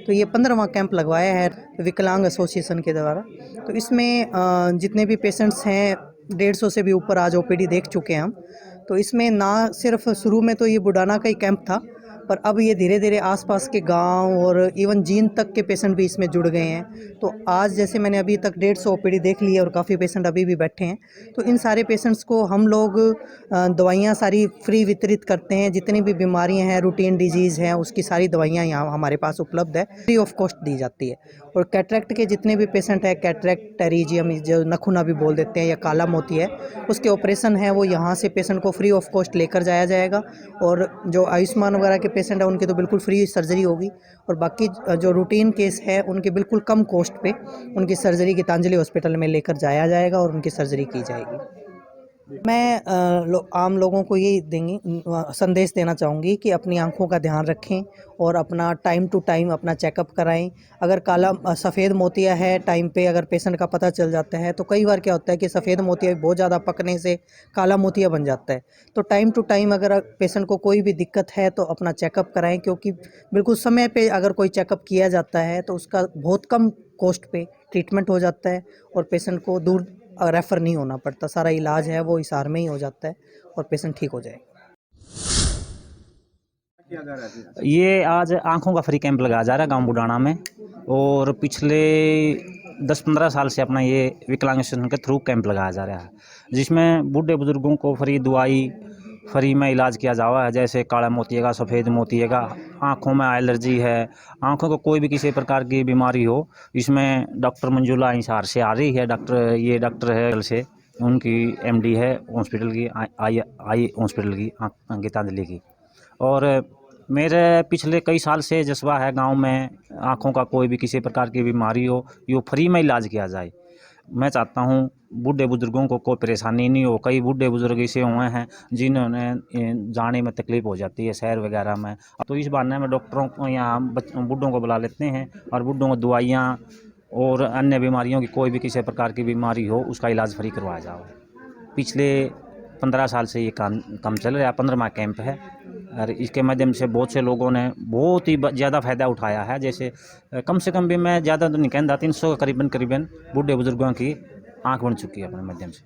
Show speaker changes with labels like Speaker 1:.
Speaker 1: तो ये 15वां कैंप लगवाया है विकलांग एसोसिएशन के द्वारा। तो इसमें जितने भी पेशेंट्स हैं 150 से भी ऊपर आज ओपीडी देख चुके हैं हम। तो इसमें ना सिर्फ शुरू में तो ये बुडाना का ही कैंप था, पर अब ये धीरे धीरे आसपास के गांव और इवन जींद तक के पेशेंट भी इसमें जुड़ गए हैं। तो आज जैसे मैंने अभी तक 150 ओपीडी देख ली है और काफ़ी पेशेंट अभी भी बैठे हैं। तो इन सारे पेशेंट्स को हम लोग दवाइयाँ सारी फ्री वितरित करते हैं। जितनी भी बीमारियाँ हैं, रूटीन डिजीज़ हैं, उसकी सारी दवाइयाँ यहाँ हमारे पास उपलब्ध है, फ्री ऑफ कॉस्ट दी जाती है। और कैटरेक्ट के जितने भी पेशेंट हैं, कैटरेक्ट, टेरिजियम जो नखुना भी बोल देते हैं या काला मोती है, उसके ऑपरेशन है वो यहाँ से पेशेंट को फ्री ऑफ कॉस्ट लेकर जाया जाएगा। और जो आयुष्मान वगैरह के पेशेंट हैं उनकी तो बिल्कुल फ्री सर्जरी होगी। और बाकी जो रूटीन केस है उनके बिल्कुल कम कॉस्ट पे उनकी सर्जरी गीतांजलि हॉस्पिटल में लेकर जाया जाएगा और उनकी सर्जरी की जाएगी। मैं आम लोगों को ये संदेश देना चाहूँगी कि अपनी आंखों का ध्यान रखें और अपना टाइम टू टाइम अपना चेकअप कराएं। अगर काला सफ़ेद मोतिया है टाइम पे अगर पेशेंट का पता चल जाता है, तो कई बार क्या होता है कि सफ़ेद मोतिया बहुत ज़्यादा पकने से काला मोतिया बन जाता है। तो टाइम टू टाइम अगर पेशेंट को कोई भी दिक्कत है तो अपना चेकअप कराएं, क्योंकि बिल्कुल समय पे अगर कोई चेकअप किया जाता है तो उसका बहुत कम कॉस्ट पे ट्रीटमेंट हो जाता है और पेशेंट को दूर रेफ़र नहीं होना पड़ता। सारा इलाज है वो हिसार में ही हो जाता है और पेशेंट ठीक हो जाएगा।
Speaker 2: ये आज आँखों का फ्री कैंप लगाया जा रहा है गांव बुडाना में, और पिछले 10-15 साल से अपना ये विकलांग एसोसिएशन के थ्रू कैंप लगाया जा रहा है, जिसमें बूढ़े बुजुर्गों को फ्री दवाई, फ्री में इलाज किया जा रहा है। जैसे काला मोतिया का, सफ़ेद मोतिया का, आँखों में एलर्जी है, आँखों को कोई भी किसी प्रकार की बीमारी हो, इसमें डॉक्टर मंजुला हिसार से आ रही है। ये डॉक्टर है से, उनकी एमडी है हॉस्पिटल की, आई हॉस्पिटल की, गीतांजलि की। और मेरे पिछले कई साल से जज्बा है गांव में आँखों का कोई भी किसी प्रकार की बीमारी हो, ये फ्री में इलाज किया जाए। मैं चाहता हूँ बूढ़े बुजुर्गों को कोई परेशानी नहीं हो। कई बूढ़े बुजुर्ग ऐसे हुए हैं जिन्होंने जाने में तकलीफ़ हो जाती है शहर वगैरह में, तो इस बहाने में डॉक्टरों को यहाँ बूढ़ों को बुला लेते हैं और बूढ़ों को दवाइयाँ और अन्य बीमारियों की कोई भी किसी प्रकार की बीमारी हो उसका इलाज फ्री करवाया जाओ। पिछले 15 साल से ये काम चल रहा है, 15वां कैंप है, और इसके माध्यम से बहुत से लोगों ने बहुत ही ज़्यादा फ़ायदा उठाया है। जैसे कम से कम भी मैं ज़्यादा तो नहीं कहता, 300 करीबन बूढ़े बुजुर्गों की आँख बन चुकी है अपने माध्यम से।